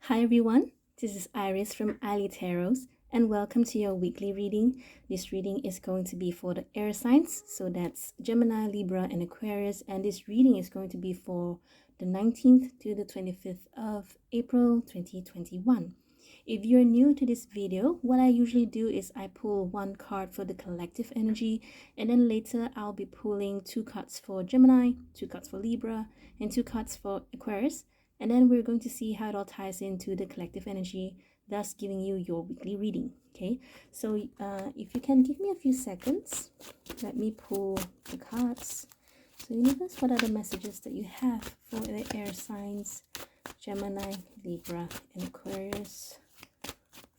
Hi everyone, this is Iris from ileetarots and welcome to your weekly reading. This reading is going to be for the air signs, so that's Gemini, Libra and Aquarius, and this reading is going to be for the 19th to the 25th of April 2021. If you're new to this video, what I usually do is I pull one card for the collective energy, and then later I'll be pulling two cards for Gemini, two cards for Libra, and two cards for Aquarius. And then we're going to see how it all ties into the collective energy, thus giving you your weekly reading. Okay, so if you can give me a few seconds, let me pull the cards. So universe, what are the messages that you have for the air signs, Gemini, Libra, and Aquarius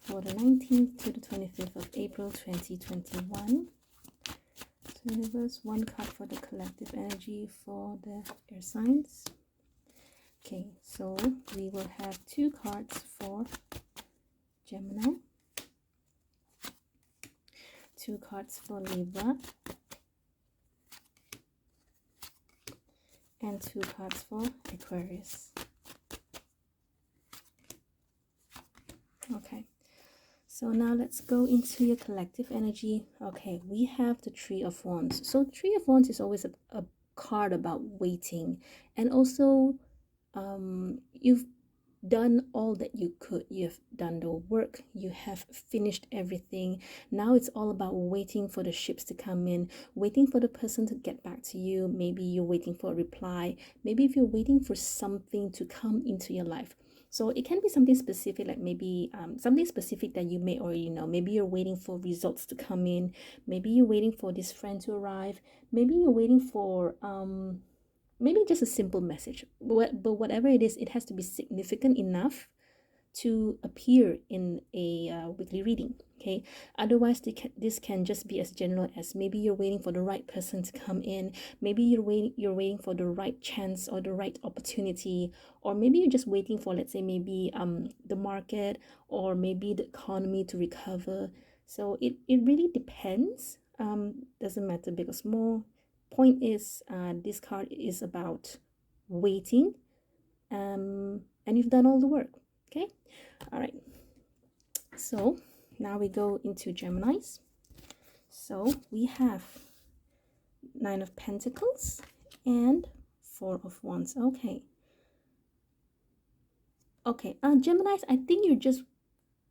for the 19th to the 25th of April 2021? So universe, one card for the collective energy for the air signs. Okay, so we will have two cards for Gemini, two cards for Libra, and two cards for Aquarius. Okay, so now let's go into your collective energy. Okay, we have the Three of Wands. So Three of Wands is always a card about waiting, and also you've done all that you could. You've done the work, you have finished everything. Now it's all about waiting for the ships to come in, waiting for the person to get back to you. Maybe you're waiting for a reply, maybe if you're waiting for something to come into your life. So it can be something specific, like maybe something specific that you may already know. Maybe you're waiting for results to come in, maybe you're waiting for this friend to arrive, maybe you're waiting for maybe just a simple message, but whatever it is, it has to be significant enough to appear in a weekly reading. Okay, otherwise this can just be as general as maybe you're waiting for the right person to come in, maybe you're waiting for the right chance or the right opportunity, or maybe you're just waiting for, let's say, maybe the market or maybe the economy to recover. So it really depends. Doesn't matter big or small. Point is, this card is about waiting, and you've done all the work. Okay, all right, so now we go into Geminis. So we have Nine of Pentacles and Four of Wands. Okay, Geminis, I think you're just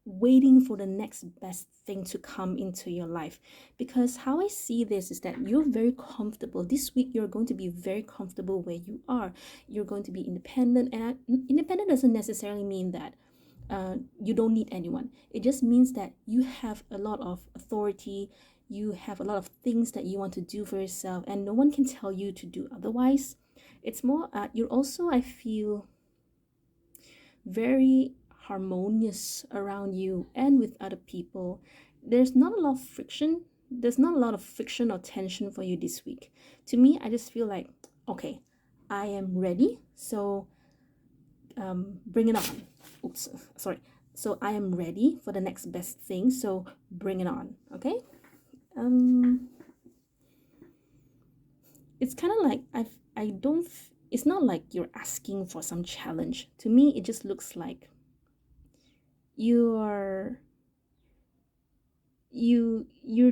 waiting for the next best thing to come into your life, because how I see this is that you're very comfortable this week. You're going to be very comfortable where you are. You're going to be independent, and independent doesn't necessarily mean that you don't need anyone. It just means that you have a lot of authority, you have a lot of things that you want to do for yourself, and no one can tell you to do otherwise. It's more you're also, I feel, very harmonious around you and with other people. There's not a lot of friction. There's not a lot of friction or tension for you this week. To me, I just feel like, okay, I am ready. So bring it on. Oops, sorry. So I am ready for the next best thing. So bring it on. Okay. It's kind of like I don't. It's not like you're asking for some challenge. To me, it just looks like you're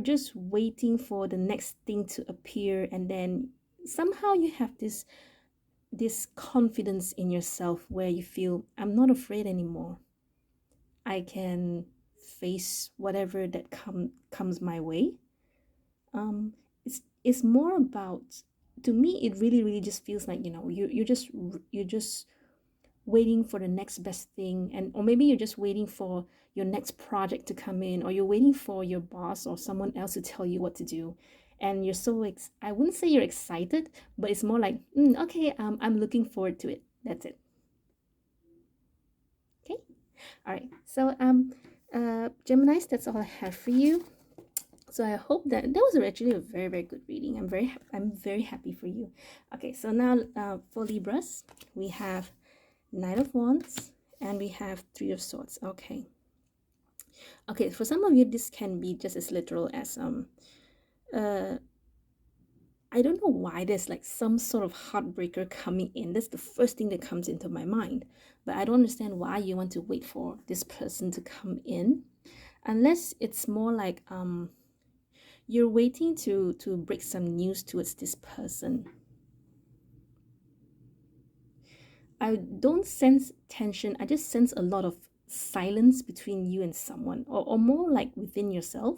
just waiting for the next thing to appear, and then somehow you have this confidence in yourself where you feel, I'm not afraid anymore. I can face whatever that comes my way. It's more about, to me, it really just feels like, you're just waiting for the next best thing, and or maybe you're just waiting for your next project to come in, or you're waiting for your boss or someone else to tell you what to do, and you're so I wouldn't say you're excited, but it's more like, okay, I'm looking forward to it. That's it. Okay, all right. So Geminis, that's all I have for you. So I hope that was actually a very good reading. I'm very happy for you. Okay, so now for Libras, we have Knight of Wands and we have Three of Swords. Okay, for some of you this can be just as literal as I don't know why there's like some sort of heartbreaker coming in. That's the first thing that comes into my mind. But I don't understand why you want to wait for this person to come in, unless it's more like you're waiting to break some news towards this person. I don't sense tension. I just sense a lot of silence between you and someone, or more like within yourself.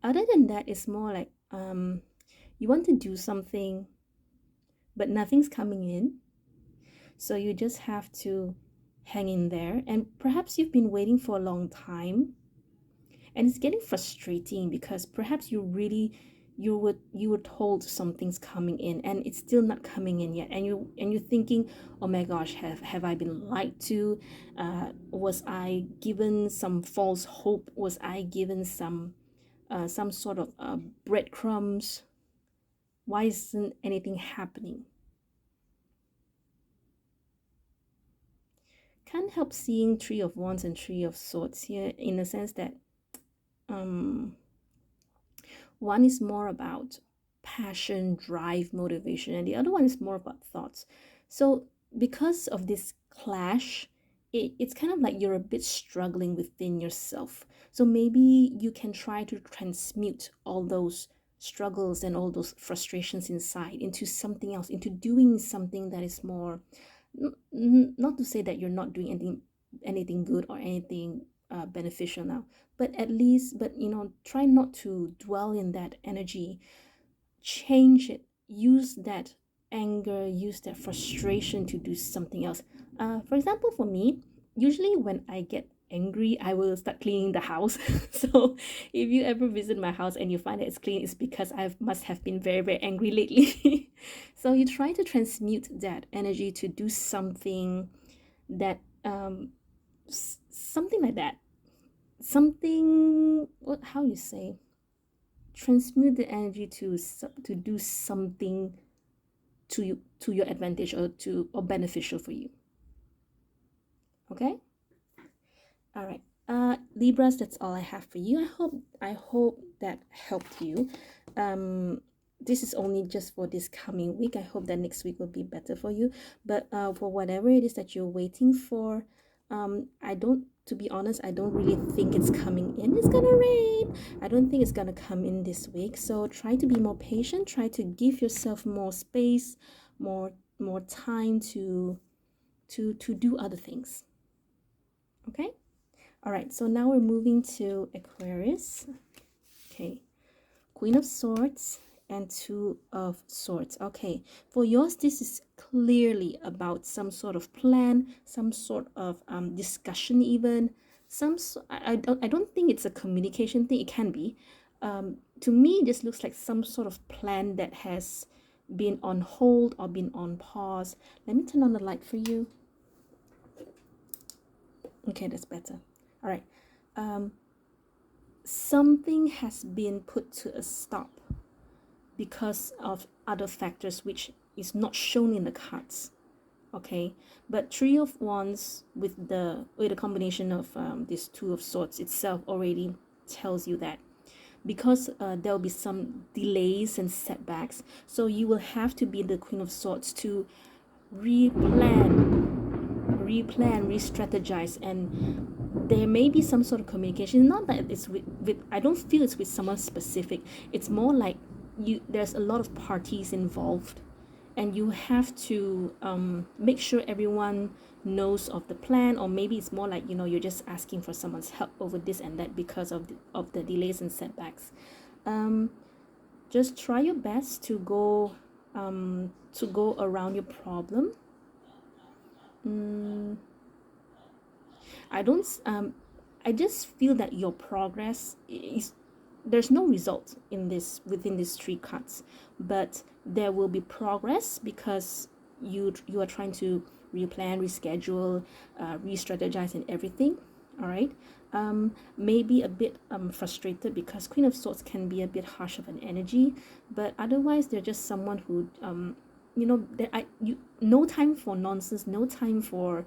Other than that, it's more like you want to do something, but nothing's coming in. So you just have to hang in there. And perhaps you've been waiting for a long time. And it's getting frustrating because perhaps you were told something's coming in and it's still not coming in yet, and you're thinking, oh my gosh, have I been lied to? Was I given some false hope? Was I given some sort of breadcrumbs? Why isn't anything happening? Can't help seeing Three of Wands and Three of Swords here, in the sense that um one is more about passion, drive, motivation, and the other one is more about thoughts. So because of this clash, it's kind of like you're a bit struggling within yourself. So maybe you can try to transmute all those struggles and all those frustrations inside into something else, into doing something that is more, not to say that you're not doing anything good or anything beneficial now, but at least, but try not to dwell in that energy. Change it. Use that anger, use that frustration to do something else. For example, for me, usually when I get angry, I will start cleaning the house. So if you ever visit my house and you find that it's clean, it's because I must have been very, very angry lately. So you try to transmute that energy to do something that something like that, something, what, how you say, transmute the energy to do something to you, to your advantage, or beneficial for you. Okay. All right, Libras, that's all I have for you. I hope that helped you. This is only just for this coming week. I hope that next week will be better for you. But for whatever it is that you're waiting for, I don't, to be honest, I don't really think it's coming in. It's gonna rain. I don't think it's gonna come in this week. So try to be more patient. Try to give yourself more space, more time to do other things. Okay. All right, so now we're moving to Aquarius. Okay, Queen of Swords and Two of Swords. Okay, for yours, this is clearly about some sort of plan, some sort of discussion, even I don't think it's a communication thing. It can be. To me, this looks like some sort of plan that has been on hold or been on pause. Let me turn on the light for you. Okay, that's better. All right. Something has been put to a stop because of other factors which is not shown in the cards. Okay, but Three of Wands with the combination of this Two of Swords itself already tells you that, because there will be some delays and setbacks, so you will have to be the Queen of Swords to re-strategize, and there may be some sort of communication. Not that it's with I don't feel it's with someone specific. It's more like there's a lot of parties involved, and you have to make sure everyone knows of the plan. Or maybe it's more like, you're just asking for someone's help over this and that because of the delays and setbacks. Just try your best to go around your problem. I just feel that your progress is, there's no result within these three cards, but there will be progress because you are trying to replan, reschedule, re-strategize and everything. All right. Maybe a bit frustrated because Queen of Swords can be a bit harsh of an energy, but otherwise they're just someone who you know, no time for nonsense, no time for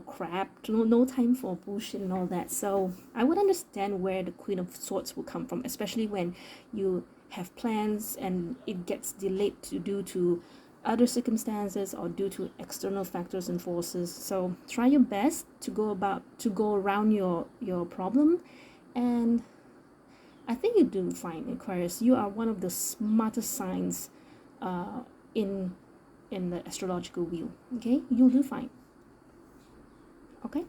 crap, no time for bullshit and all that. So I would understand where the Queen of Swords will come from, especially when you have plans and it gets delayed due to other circumstances or due to external factors and forces. So try your best to go around your problem, and I think you do fine, Aquarius. You are one of the smartest signs in the astrological wheel. Okay, you'll do fine. Okay.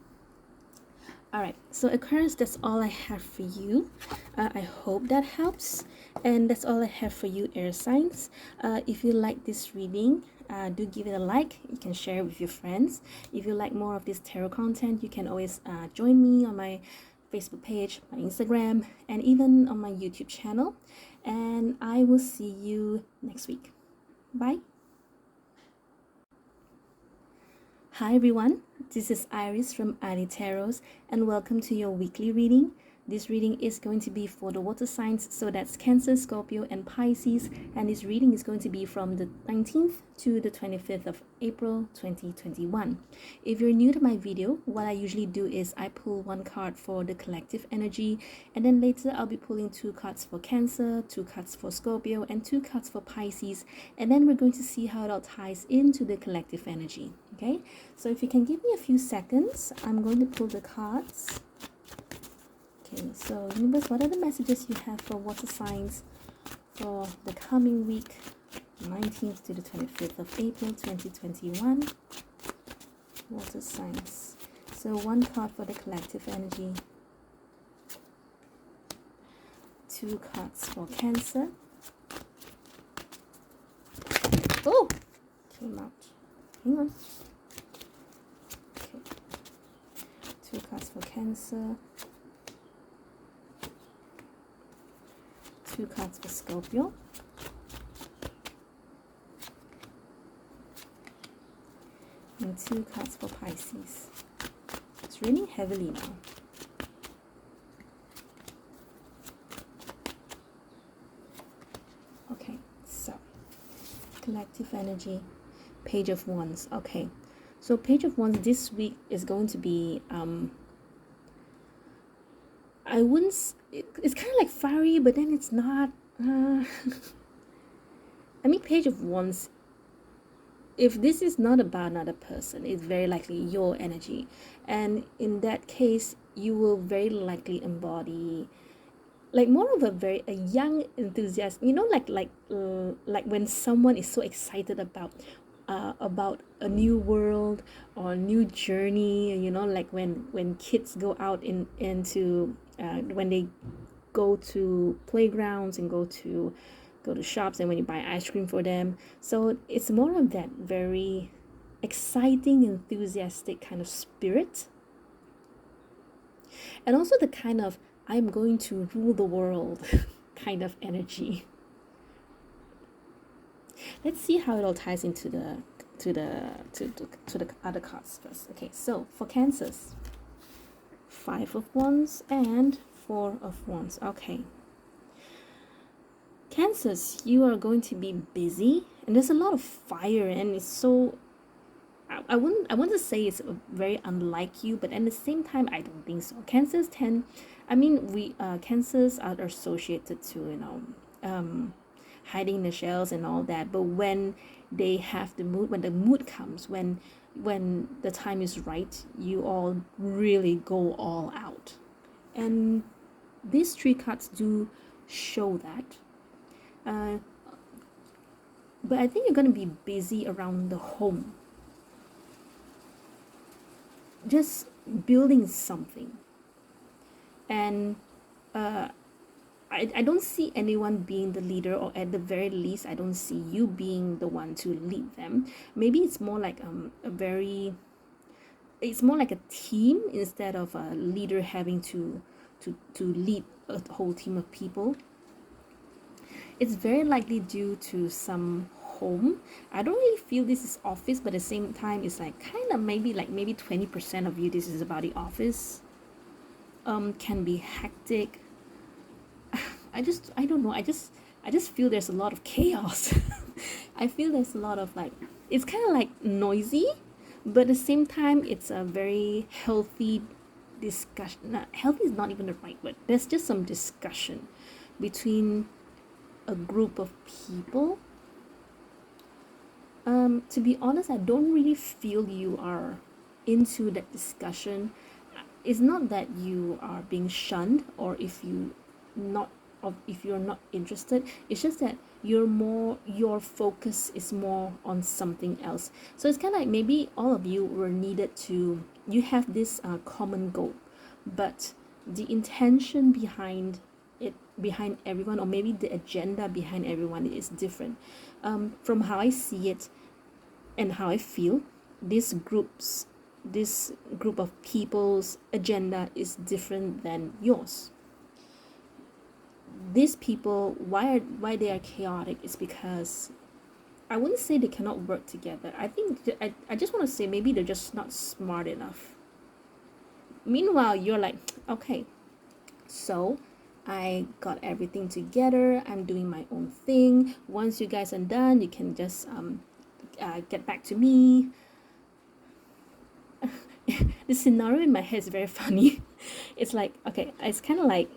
All right, so Aquarius, that's all I have for you. I hope that helps, and that's all I have for you, air signs. If you like this reading, do give it a like. You can share it with your friends. If you like more of this tarot content, you can always join me on my Facebook page, my Instagram, and even on my YouTube channel. And I will see you next week. Bye. Hi everyone, this is Iris from ileetarots, and welcome to your weekly reading. This reading is going to be for the water signs, so that's Cancer, Scorpio, and Pisces, and this reading is going to be from the 19th to the 25th of April 2021. If you're new to my video, what I usually do is I pull one card for the collective energy, and then later I'll be pulling 2 cards for Cancer, 2 cards for Scorpio, and 2 cards for Pisces, and then we're going to see how it all ties into the collective energy. Okay, so if you can give me a few seconds, I'm going to pull the cards. Okay, so universe, what are the messages you have for water signs for the coming week, 19th to the 25th of April 2021? Water signs. So 1 card for the collective energy, 2 cards for Cancer. Oh, came out. Hang on. Okay, 2 cards for Cancer, 2 cards for Scorpio, and 2 cards for Pisces. It's raining heavily now. Okay, so collective energy, Page of Wands. Okay, so Page of Wands this week is going to be I wouldn't. It's kind of like fiery, but then it's not. I mean, Page of Wands. If this is not about another person, it's very likely your energy, and in that case, you will very likely embody, like, more of a young enthusiast. You know, like when someone is so excited about a new world or a new journey. You know, like when kids go out into when they go to playgrounds and go to shops, and when you buy ice cream for them. So it's more of that very exciting, enthusiastic kind of spirit, and also the kind of I'm going to rule the world kind of energy. Let's see how it all ties into the other cards first. Okay, so for Cancers, 5 of Wands and 4 of Wands. Okay, Cancers, you are going to be busy, and there's a lot of fire, and it's so I want to say it's very unlike you, but at the same time I don't think so. Cancers tend, I mean, we Cancers are associated to, you know, hiding the shells and all that, but when they have the mood, when the mood comes, when the time is right, you all really go all out, and these 3 cards do show that. But I think you're going to be busy around the home, just building something, and I don't see anyone being the leader, or at the very least I don't see you being the one to lead them. Maybe it's more like it's more like a team instead of a leader having to lead a whole team of people. It's very likely due to some home. I don't really feel this is office, but at the same time it's like kind of maybe 20% of you this is about the office. Can be hectic. I don't know, I just feel there's a lot of chaos. I feel there's a lot of like, it's kind of like noisy, but at the same time, it's a very healthy discussion. Healthy is not even the right word. There's just some discussion between a group of people. To be honest, I don't really feel you are into that discussion. It's not that you are being shunned, or not if you're not interested. It's just that your focus is more on something else. So it's kind of like maybe all of you were needed to, you have this common goal, but the intention behind everyone, or maybe the agenda behind everyone, is different. From how I see it and how I feel, this group of people's agenda is different than yours. These people, why they are chaotic is because, I wouldn't say they cannot work together. I think I just want to say maybe they're just not smart enough. Meanwhile, you're like, okay, so I got everything together, I'm doing my own thing. Once you guys are done, you can just get back to me. The scenario in my head is very funny. It's like, okay, it's kind of like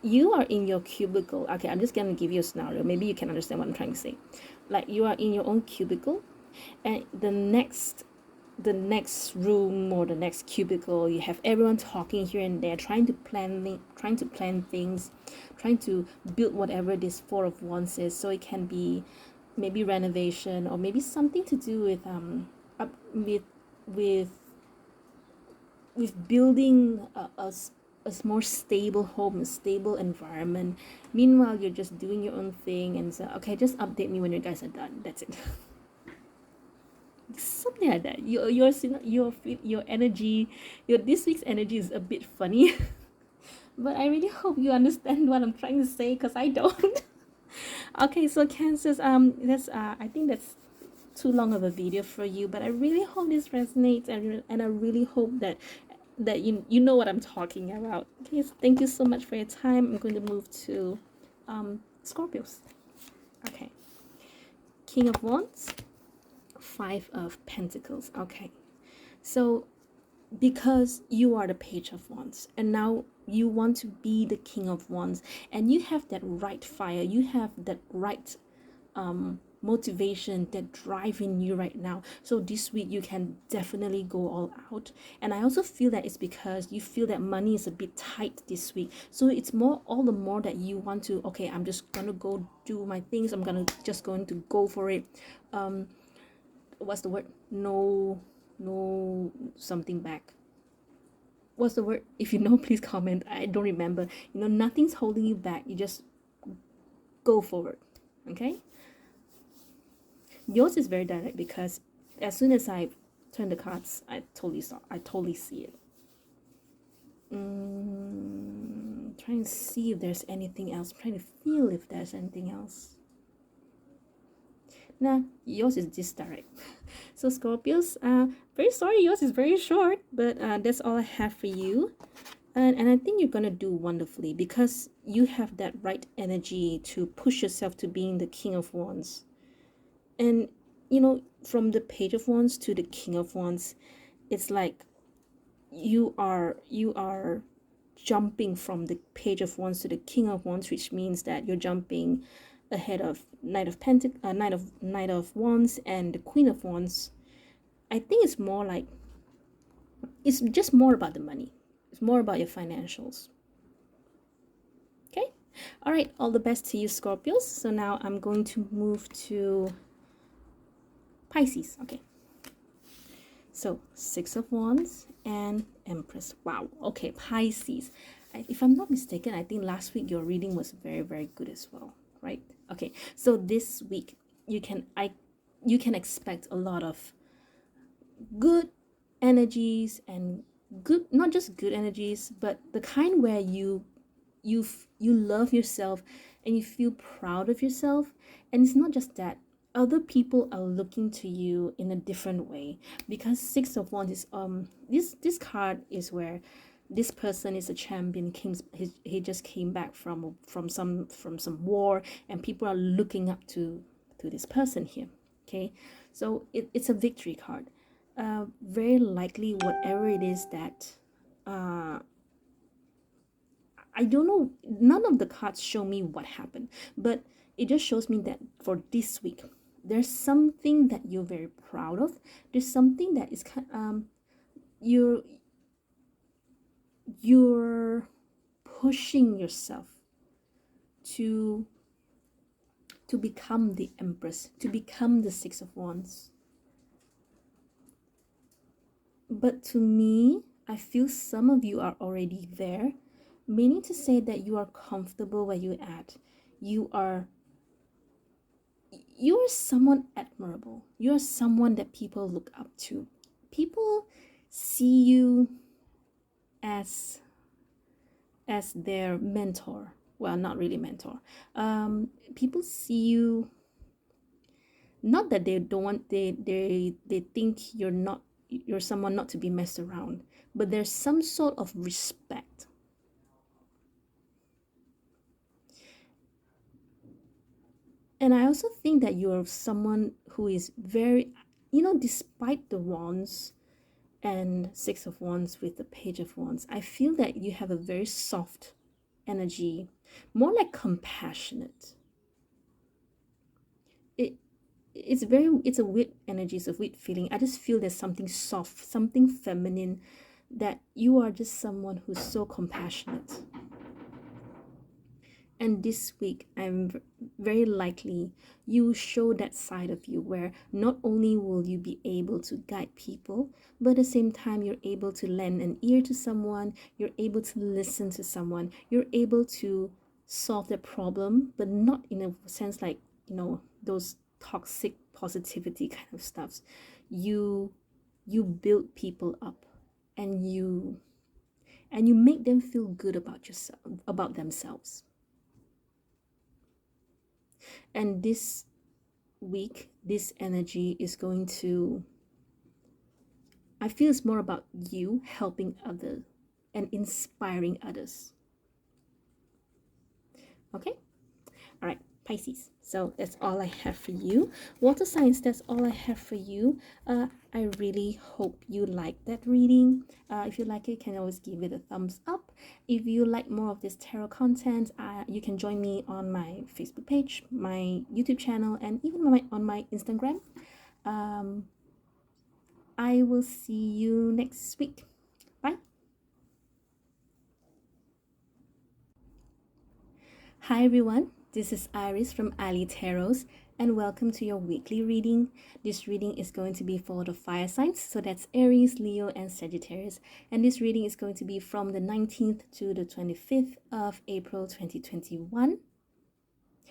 you are in your cubicle. Okay, I'm just gonna give you a scenario. Maybe you can understand what I'm trying to say. Like, you are in your own cubicle, and the next room or the next cubicle, you have everyone talking here and there, trying to plan things, trying to build whatever this Four of Wands is. So it can be maybe renovation, or maybe something to do with with building a more stable home, a stable environment. Meanwhile, you're just doing your own thing, and so, okay, just update me when you guys are done. That's it. Something like that. Your energy, this week's energy is a bit funny. But I really hope you understand what I'm trying to say, because I don't. Okay, so Cancers, that's I think that's too long of a video for you, but I really hope this resonates, and I really hope that you know what I'm talking about. Okay, so thank you so much for your time. I'm going to move to Scorpios. Okay, King of Wands, Five of Pentacles. Okay, so because you are the Page of Wands, and now you want to be the King of Wands, and you have that right fire, you have that right motivation, that drive in you right now. So this week you can definitely go all out. And I also feel that it's because you feel that money is a bit tight this week, so it's all the more that you want to, okay, I'm just gonna go do my things, I'm just going to go for it. What's the word? No something back. What's the word? If you know, please comment. I don't remember. Nothing's holding you back. You just go forward. Okay? Yours is very direct, because as soon as I turn the cards, I totally see it. Trying to see if there's anything else. Trying to feel if there's anything else. Nah, yours is this direct. So Scorpios, very sorry, yours is very short, but that's all I have for you. And I think you're gonna do wonderfully, because you have that right energy to push yourself to being the King of Wands. And from the Page of Wands to the King of Wands, it's like you are jumping from the Page of Wands to the King of Wands, which means that you're jumping ahead of Knight of Wands and the Queen of Wands. I think it's more like, it's just more about the money. It's more about your financials. Okay? All right, all the best to you, Scorpios. So now I'm going to move to Pisces. Okay. So Six of Wands and Empress. Wow. Okay, Pisces. If I'm not mistaken, I think last week your reading was very, very good as well, right? Okay, so this week you can expect a lot of good energies, and good, not just good energies, but the kind where you love yourself and you feel proud of yourself. And it's not just that, other people are looking to you in a different way, because Six of Wands is this card is where this person is a champion. He just came back from some war, and people are looking up to this person here. Okay, so it's a victory card. Very likely, whatever it is that I don't know, none of the cards show me what happened, but it just shows me that for this week, there's something that you're very proud of. There's something that is you're pushing yourself to become the Empress, to become the Six of Wands. But to me, I feel some of you are already there, meaning to say that you are comfortable where you're at. You are someone admirable. You're someone that people look up to. People see you as their mentor. Well, not really mentor. People see you, not that they don't want, they think you're someone not to be messed around, but there's some sort of respect. And I also think that you're someone who is very, despite the wands and Six of Wands with the Page of Wands, I feel that you have a very soft energy, more like compassionate. It's a weird energy, it's a weird feeling. I just feel there's something soft, something feminine, that you are just someone who's so compassionate. And this week, I'm very likely you show that side of you, where not only will you be able to guide people, but at the same time, you're able to lend an ear to someone, you're able to listen to someone, you're able to solve their problem, but not in a sense like, those toxic positivity kind of stuffs. You build people up, and you make them feel good about themselves. And this week, this energy is going to, I feel it's more about you helping others and inspiring others. Okay? All right, Pisces. So that's all I have for you. Water signs, that's all I have for you. I really hope you like that reading. If you like it, you can always give it a thumbs up. If you like more of this tarot content, you can join me on my Facebook page, my YouTube channel, and even on my Instagram. I will see you next week. Bye. Hi everyone, this is Aries from ileetarots, and welcome to your weekly reading. This reading is going to be for the fire signs, so that's Aries, Leo, and Sagittarius. And this reading is going to be from the 19th to the 25th of April 2021.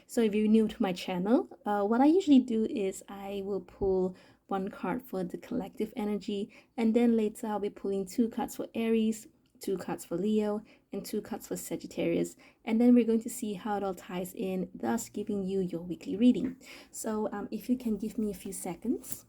So if you're new to my channel, what I usually do is I will pull one card for the collective energy, and then later I'll be pulling 2 cards for Aries, 2 cards for Leo, and 2 cards for Sagittarius. And then we're going to see how it all ties in, thus giving you your weekly reading. So if you can give me a few seconds.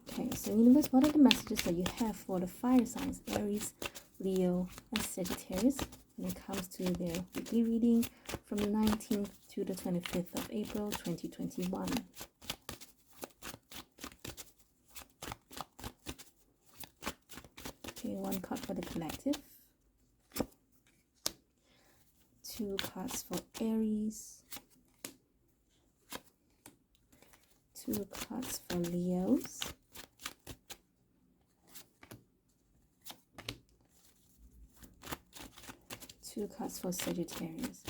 Okay, so universe, what are the messages that you have for the fire signs, Aries, Leo, and Sagittarius, when it comes to their weekly reading from the 19th to the 25th of April 2021. Okay, 1 card for the collective, 2 cards for Aries, 2 cards for Leos, 2 cards for Sagittarius.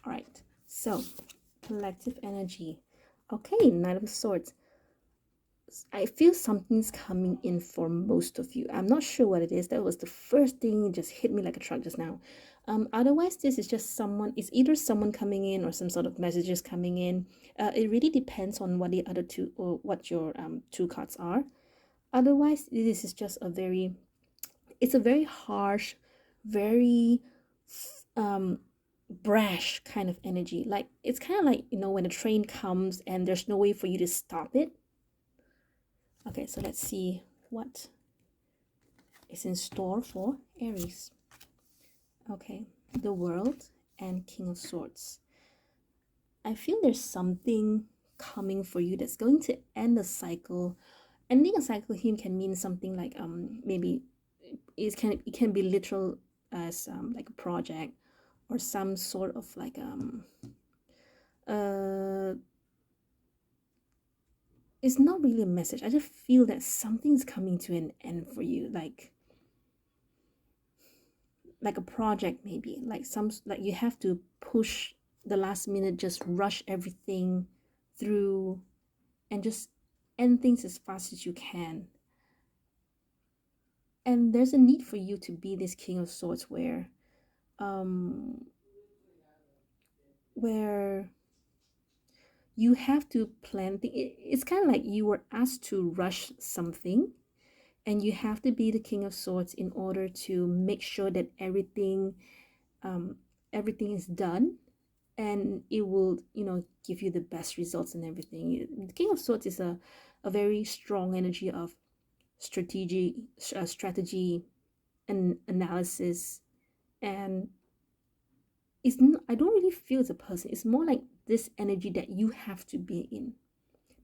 All right, so collective energy. Okay, Knight of Swords. I feel something's coming in for most of you. I'm not sure what it is. That was the first thing, just hit me like a truck just now. Otherwise, this is just someone, it's either someone coming in or some sort of messages coming in. It really depends on what the other two, or what your 2 cards are. Otherwise, this is just it's a very harsh, very brash kind of energy. Like it's kind of like, you know, when a train comes and there's no way for you to stop it. Okay, so let's see what is in store for Aries. Okay, the World and King of Swords. I feel there's something coming for you that's going to end a cycle. Ending a cycle here can mean something like maybe it can be literal as like a project, or some sort of like uh it's not really a message. I just feel that something's coming to an end for you, like a project, maybe like some, like you have to push the last minute, just rush everything through and just end things as fast as you can. And there's a need for you to be this King of Swords um where you have to plan it's kind of like you were asked to rush something, and you have to be the King of Swords in order to make sure that um, everything is done, and it will, you know, give you the best results and everything. The King of Swords is a very strong energy of strategy and analysis, and it's not, I don't really feel it's a person. It's more like this energy that you have to be in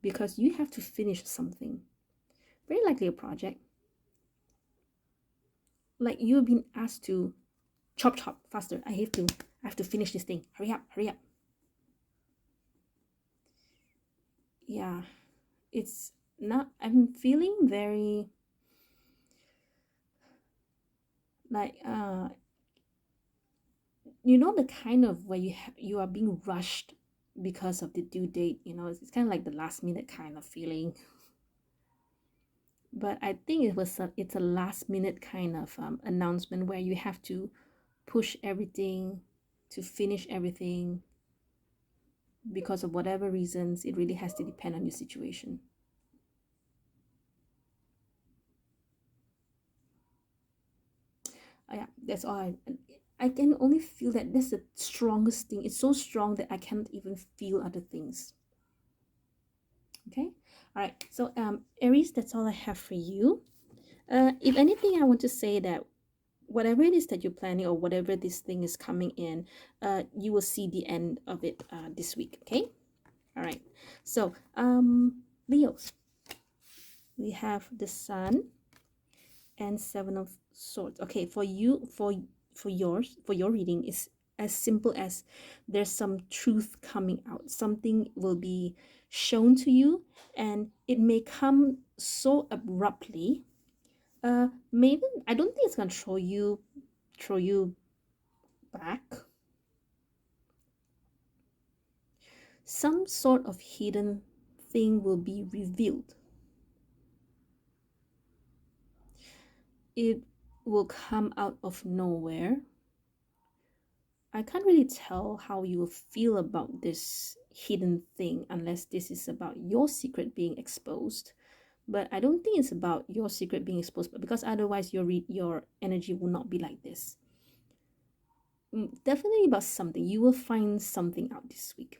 because you have to finish something, very likely a project. Like you've been asked to chop faster. I have to finish this thing. Hurry up. Yeah, it's not, I'm feeling very like you know, the kind of where you are being rushed because of the due date, you know, it's kind of like the last minute kind of feeling. But I think it's a last minute kind of announcement where you have to push everything to finish everything because of whatever reasons. It really has to depend on your situation. Yeah, that's all. I can only feel that that's the strongest thing. It's so strong that I can't even feel other things. Okay, all right. So Aries, that's all I have for you. If anything, I want to say that whatever it is that you're planning, or whatever this thing is coming in, you will see the end of it this week. Okay, all right. So Leos, we have the Sun and Seven of Swords. Okay, for you, for your reading is as simple as there's some truth coming out. Something will be shown to you, and it may come so abruptly. Maybe I don't think it's gonna throw you back. Some sort of hidden thing will be revealed. It will come out of nowhere. I can't really tell how you will feel about this hidden thing unless this is about your secret being exposed. But I don't think it's about your secret being exposed, but because otherwise your energy will not be like this. Definitely about something. You will find something out this week.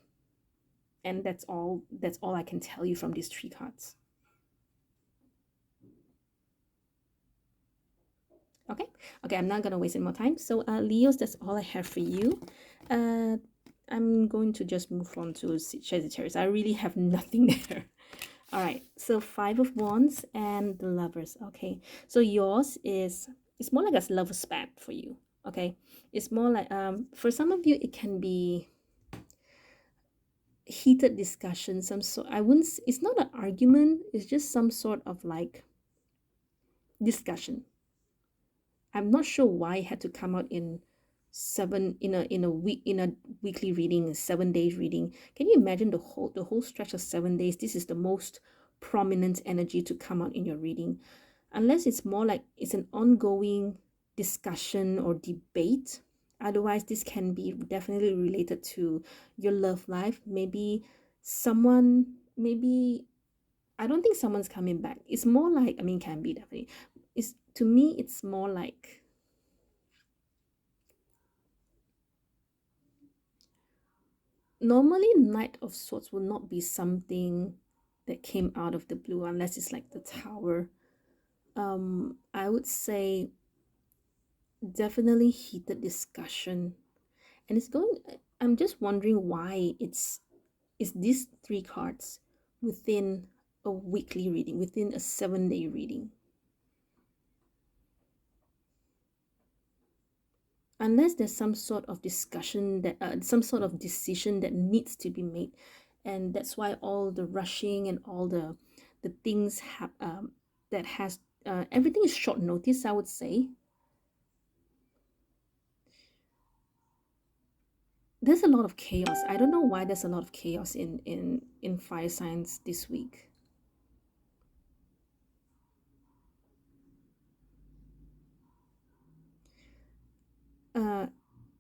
And that's all I can tell you from these three cards. Okay, I'm not gonna waste any more time. So Leos, that's all I have for you. I'm going to just move on to Sagittarius. I really have nothing there. All right, so Five of Wands and the Lovers. Okay, so yours is, it's more like a love spat for you. Okay, it's more like for some of you it can be heated discussion. I wouldn't, it's not an argument, it's just some sort of like discussion. I'm not sure why it had to come out in a weekly reading, 7 days reading. Can you imagine the whole stretch of 7 days? This is the most prominent energy to come out in your reading, unless it's more like it's an ongoing discussion or debate. Otherwise, this can be definitely related to your love life. Maybe I don't think someone's coming back. It's more like, I mean, can be definitely. It's, to me, it's more like normally Knight of Swords will not be something that came out of the blue unless it's like the Tower. I would say definitely heated discussion, and I'm just wondering why it's these three cards within a weekly reading, within a 7-day reading. Unless there's some sort of discussion that some sort of decision that needs to be made, and that's why all the rushing and all the things that has everything is short notice, I would say. There's a lot of chaos. I don't know why there's a lot of chaos in fire signs this week.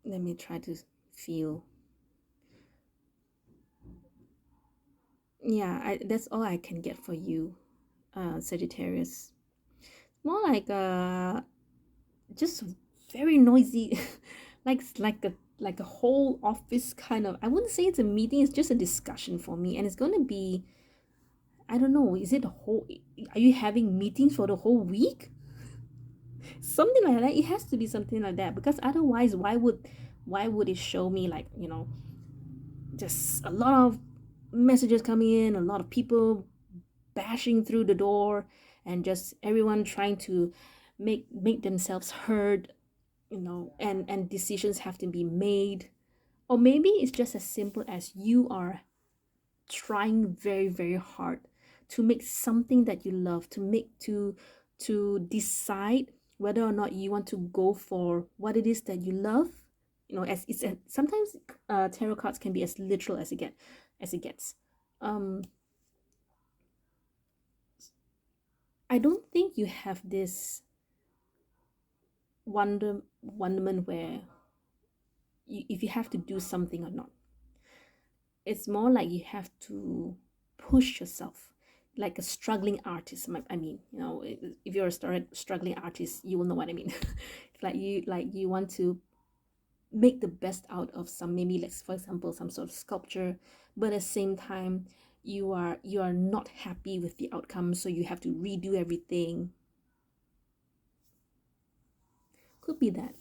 Let me try to feel. Yeah, that's all I can get for you, Sagittarius. More like just very noisy, like a whole office kind of. I wouldn't say it's a meeting. It's just a discussion for me, and it's gonna be. I don't know. Is it a whole? Are you having meetings for the whole week? Something like that. It has to be something like that, because otherwise, why would it show me, like, just a lot of messages coming in, a lot of people bashing through the door, and just everyone trying to make themselves heard, and decisions have to be made. Or maybe it's just as simple as you are trying very, very hard to make something that you love, to decide whether or not you want to go for what it is that you love. As it's sometimes tarot cards can be as literal as it gets. I don't think you have this wonderment where if you have to do something or not. It's more like you have to push yourself, like a struggling artist. I mean, if you're a struggling artist, you will know what I mean. It's like you want to make the best out of some, maybe, like, for example, some sort of sculpture, but at the same time you are not happy with the outcome, so you have to redo everything. Could be that.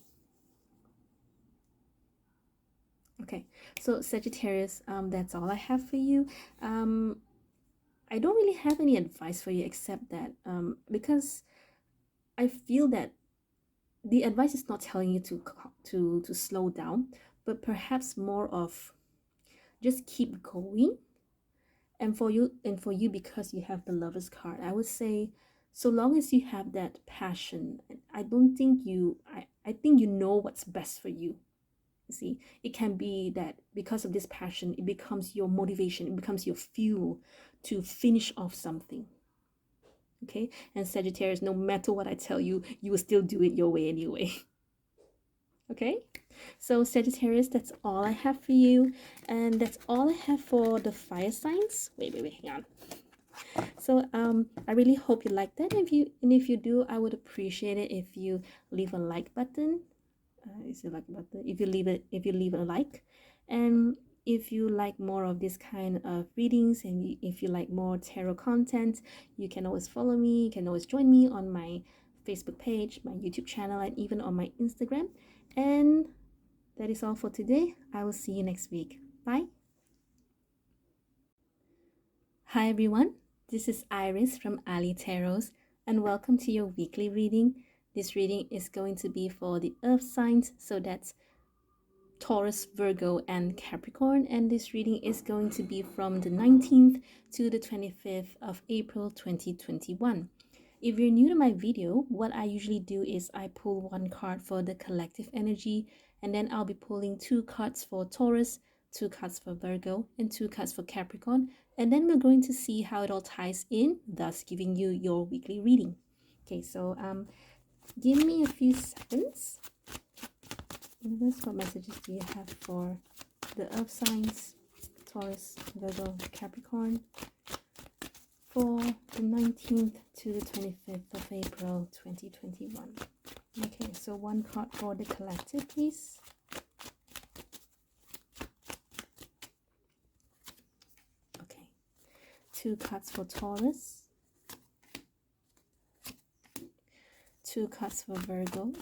Okay, so Sagittarius, that's all I have for you. I don't really have any advice for you, except that because I feel that the advice is not telling you to slow down, but perhaps more of just keep going. And for you, because you have the Lover's card, I would say, so long as you have that passion, I don't think I think you know what's best for you. See, it can be that because of this passion, it becomes your motivation, it becomes your fuel to finish off something. Okay, and Sagittarius, no matter what I tell you, you will still do it your way anyway. Okay, so Sagittarius, that's all I have for you, and that's all I have for the fire signs. Wait, hang on. So I really hope you like that. If you do, I would appreciate it if you leave a like button. Is it like button? If you leave a like, and if you like more of this kind of readings, and if you like more tarot content, you can always follow me. You can always join me on my Facebook page, my YouTube channel, and even on my Instagram. And that is all for today. I will see you next week. Bye. Hi everyone, this is Iris from ileetarots, and welcome to your weekly reading. This reading is going to be for the earth signs, so that's Taurus, Virgo, and Capricorn, and this reading is going to be from the 19th to the 25th of April 2021. If you're new to my video, what I usually do is I pull one card for the collective energy, and then I'll be pulling 2 cards for Taurus, 2 cards for Virgo, and 2 cards for Capricorn, and then we're going to see how it all ties in, thus giving you your weekly reading. Okay, so give me a few seconds. What messages do you have for the earth signs, Taurus, Virgo, Capricorn, for the 19th to the 25th of April 2021? Okay, so one card for the collective, please. 2 cards for Taurus, 2 cards for Virgo,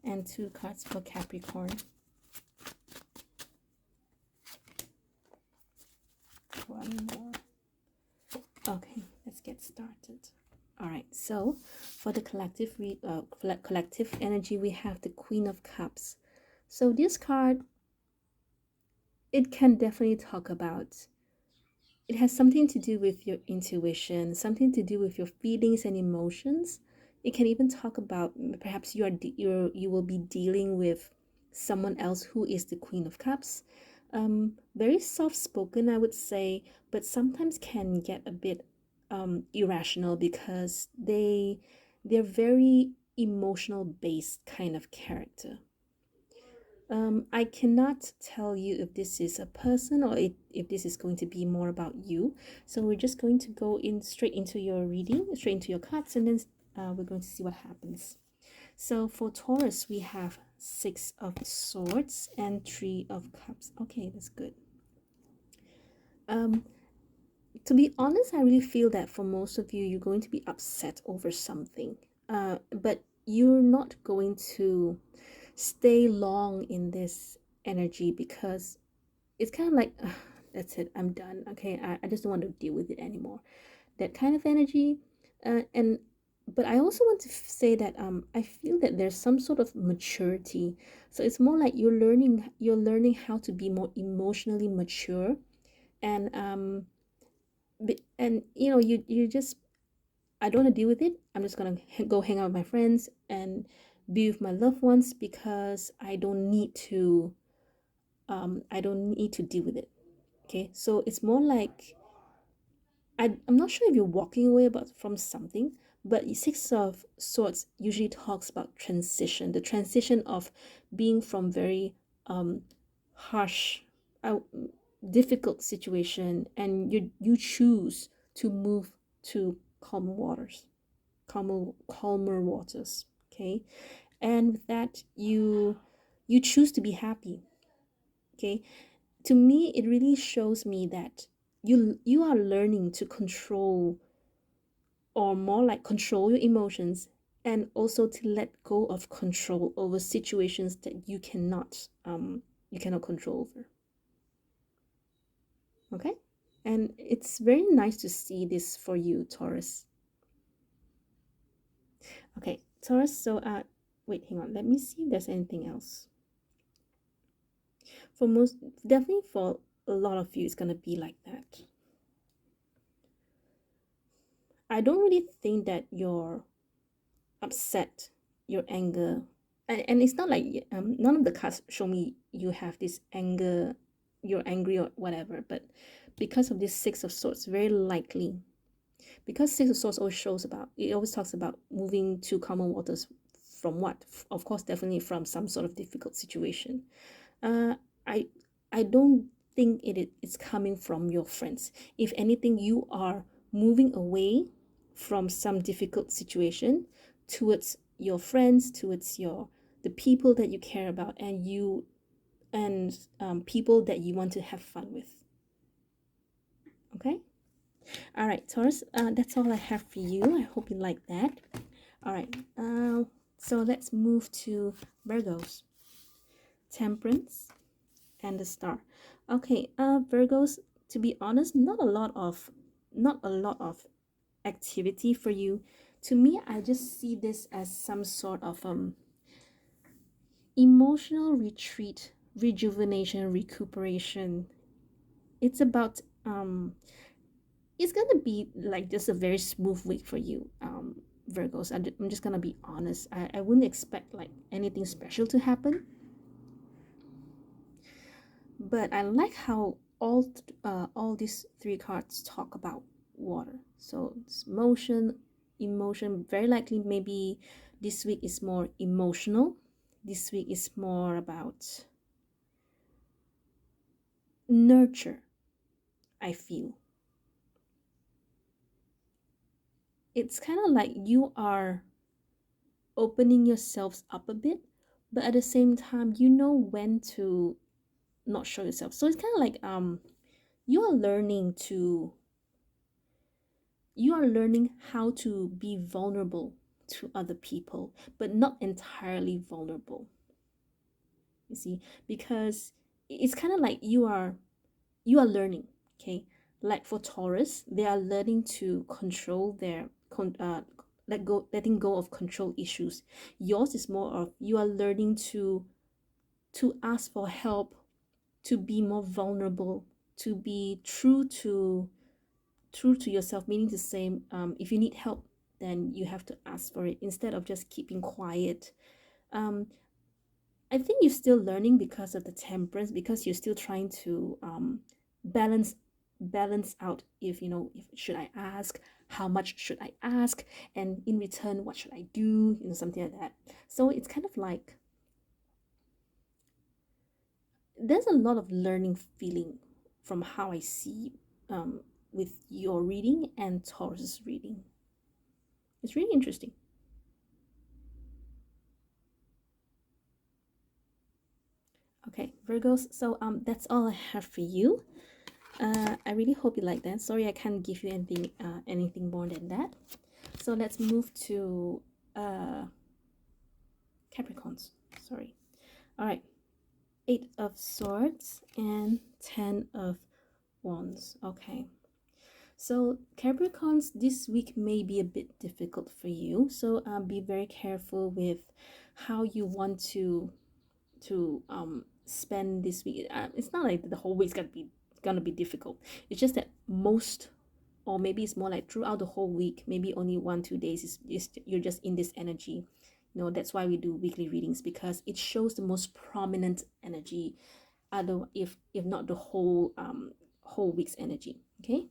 and 2 cards for Capricorn. One more. Okay, let's get started. All right, so for the collective collective energy, we have the Queen of Cups. So this card, it can definitely talk about, it has something to do with your intuition, something to do with your feelings and emotions. It can even talk about perhaps you will be dealing with someone else who is the Queen of Cups. Very soft spoken, I would say, but sometimes can get a bit irrational because they're very emotional based kind of character. I cannot tell you if this is a person or if this is going to be more about you. So we're just going to go in straight into your reading, straight into your cards, and then we're going to see what happens. So for Taurus, we have 6 of Swords and 3 of Cups. Okay, that's good. To be honest, I really feel that for most of you, you're going to be upset over something. But you're not going to stay long in this energy because it's kind of like, that's it, I'm done. Okay, I just don't want to deal with it anymore. That kind of energy. But I also want to say that I feel that there's some sort of maturity. So it's more like you're learning how to be more emotionally mature, and you know, you just, I don't want to deal with it. I'm just gonna go hang out with my friends and be with my loved ones because I don't need to deal with it. Okay, so it's more like I'm not sure if you're walking away from something, but 6 of Swords usually talks about transition, the transition of being from very harsh, difficult situation, and you choose to move to calmer waters. Okay, and with that you choose to be happy. Okay, to me it really shows me that you are learning to control, or more like control your emotions, and also to let go of control over situations that you cannot control over. Okay, and it's very nice to see this for you, Taurus. Okay, Taurus, so wait, hang on, let me see if there's anything else. For most, definitely for a lot of you, it's gonna be like that. I don't really think that you're upset, your anger, and it's not like none of the cards show me you have this anger, you're angry or whatever, but because of this 6 of Swords, very likely, because 6 of Swords always shows about, it always talks about moving to calmer waters. From what? Of course, definitely from some sort of difficult situation. uh i I don't think it's coming from your friends. If anything, you are moving away from some difficult situation towards your friends, towards the people that you care about, and people that you want to have fun with. Okay, all right, Taurus, that's all I have for you. I hope you like that. All right, so let's move to Virgos. Temperance and the Star. Okay, Virgos, to be honest, not a lot of activity for you. To me, I just see this as some sort of emotional retreat, rejuvenation, recuperation. It's about it's gonna be like just a very smooth week for you, Virgos. I'm just gonna be honest. I wouldn't expect like anything special to happen, but I like how all these 3 cards talk about water. So it's motion, emotion. Very likely, maybe this week is more emotional. This week is more about nurture. I feel it's kind of like you are opening yourselves up a bit, but at the same time, you know when to not show yourself. So it's kind of like you are learning how to be vulnerable to other people, but not entirely vulnerable. You see, because it's kind of like you are learning. Okay, like for Taurus, they are learning to control their letting go of control issues. Yours is more of you are learning to ask for help, to be more vulnerable, to be true to yourself, meaning to say, if you need help, then you have to ask for it instead of just keeping quiet. um, I think you're still learning because of the temperance, because you're still trying to balance out, if you know, if should I ask, how much should I ask, and in return what should I do, you know, something like that. So it's kind of like there's a lot of learning feeling from how I see with your reading and Taurus's reading. It's really interesting. Okay, Virgos, so that's all I have for you. I really hope you like that. Sorry I can't give you anything more than that. So let's move to Capricorns. Sorry. All right. 8 of Swords and 10 of Wands. Okay. So Capricorns, this week may be a bit difficult for you. So be very careful with how you want to spend this week. It's not like the whole week's gonna be difficult. It's just that most, or maybe it's more like throughout the whole week, maybe only 1-2 days is you're just in this energy. You know, that's why we do weekly readings, because it shows the most prominent energy, other if not the whole week's energy. Okay.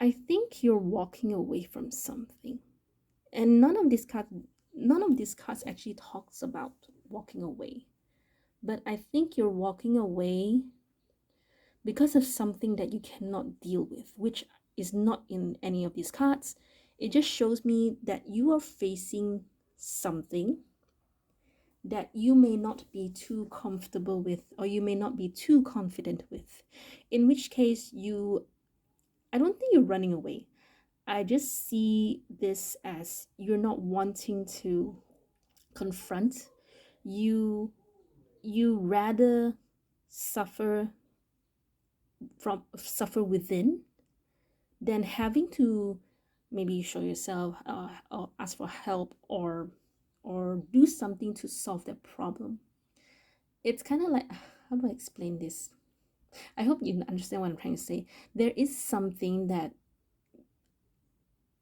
I think you're walking away from something, and none of these cards actually talks about walking away, but I think you're walking away because of something that you cannot deal with, which is not in any of these cards. It just shows me that you are facing something that you may not be too comfortable with, or you may not be too confident with, in which case I don't think you're running away. I just see this as you're not wanting to confront. You rather suffer within than having to maybe show yourself, or ask for help, or do something to solve that problem. It's kind of like, how do I explain this? I hope you understand what I'm trying to say. There is something that,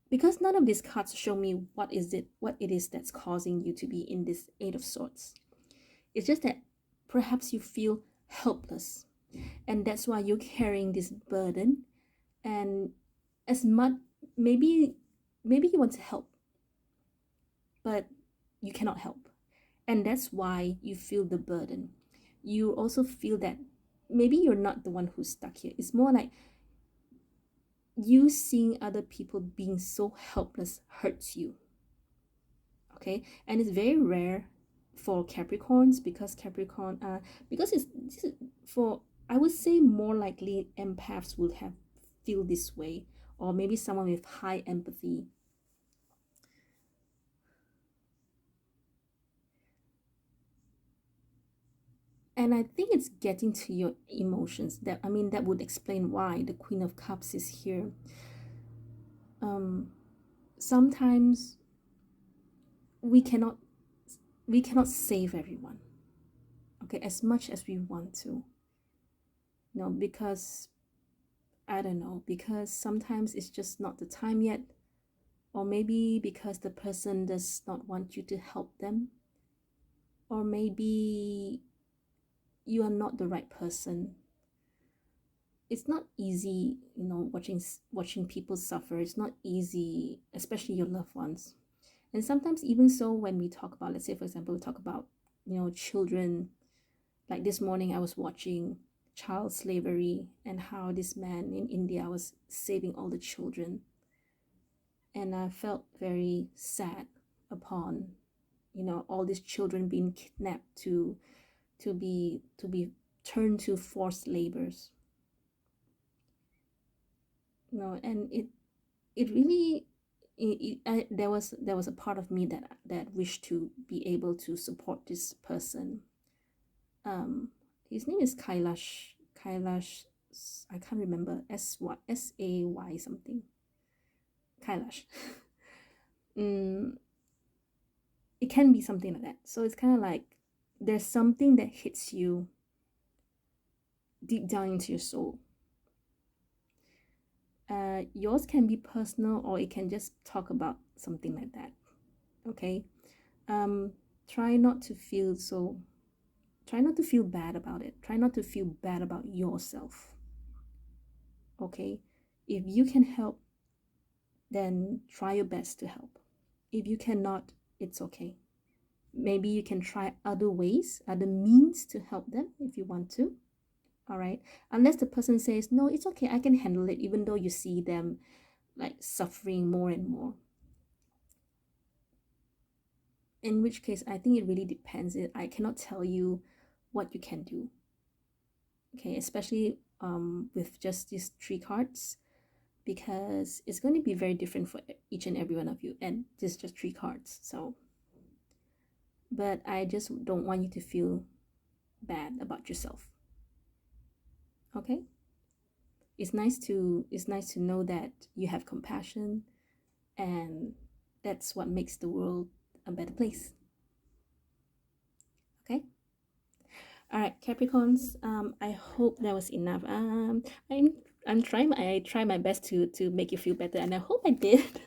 because none of these cards show me what it is that's causing you to be in this 8 of Swords. It's just that perhaps you feel helpless, and that's why you're carrying this burden. And as much, maybe you want to help, but you cannot help, and that's why you feel the burden. You also feel that maybe you're not the one who's stuck here. It's more like you seeing other people being so helpless hurts you. Okay, and it's very rare for Capricorns, because because this is for, I would say, more likely empaths will have feel this way, or maybe someone with high empathy. And I think it's getting to your emotions. That would explain why the Queen of Cups is here. Sometimes we cannot save everyone, okay, as much as we want to. No, because I don't know, because sometimes it's just not the time yet, or maybe because the person does not want you to help them, or maybe you are not the right person. It's not easy, you know, watching people suffer. It's not easy, especially your loved ones. And sometimes, even so, when we talk about, let's say for example, we talk about, you know, children. Like this morning I was watching child slavery, and how this man in India was saving all the children. And I felt very sad upon, you know, all these children being kidnapped to be turned to forced labors. You know, and it really there was a part of me that wished to be able to support this person. His name is Kailash. I can't remember. Say something. Kailash. It can be something like that. So it's kind of like there's something that hits you deep down into your soul. Yours can be personal, or it can just talk about something like that. Okay. Try not to feel bad about it. Try not to feel bad about yourself. Okay. If you can help, then try your best to help. If you cannot, it's okay. Maybe you can try other ways, other means to help them if you want to. All right. Unless the person says, no, it's okay, I can handle it, even though you see them like suffering more and more. In which case, I think it really depends. I cannot tell you what you can do. Okay, especially with just these 3 cards, because it's going to be very different for each and every one of you, and this is just 3 cards. So, but I just don't want you to feel bad about yourself. Okay, it's nice to know that you have compassion, and that's what makes the world a better place. Okay. All right, Capricorns. I hope that was enough. I try my best to make you feel better, and I hope I did.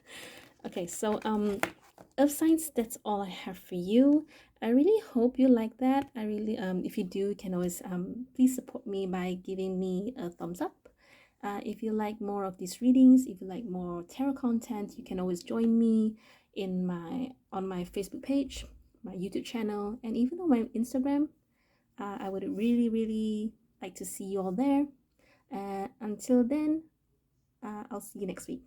Okay, so Earth signs, that's all I have for you. I really hope you like that. I really if you do, you can always please support me by giving me a thumbs up. If you like more of these readings, if you like more tarot content, you can always join me on my Facebook page, my YouTube channel, and even on my Instagram. I would really like to see you all there. Until then, I'll see you next week.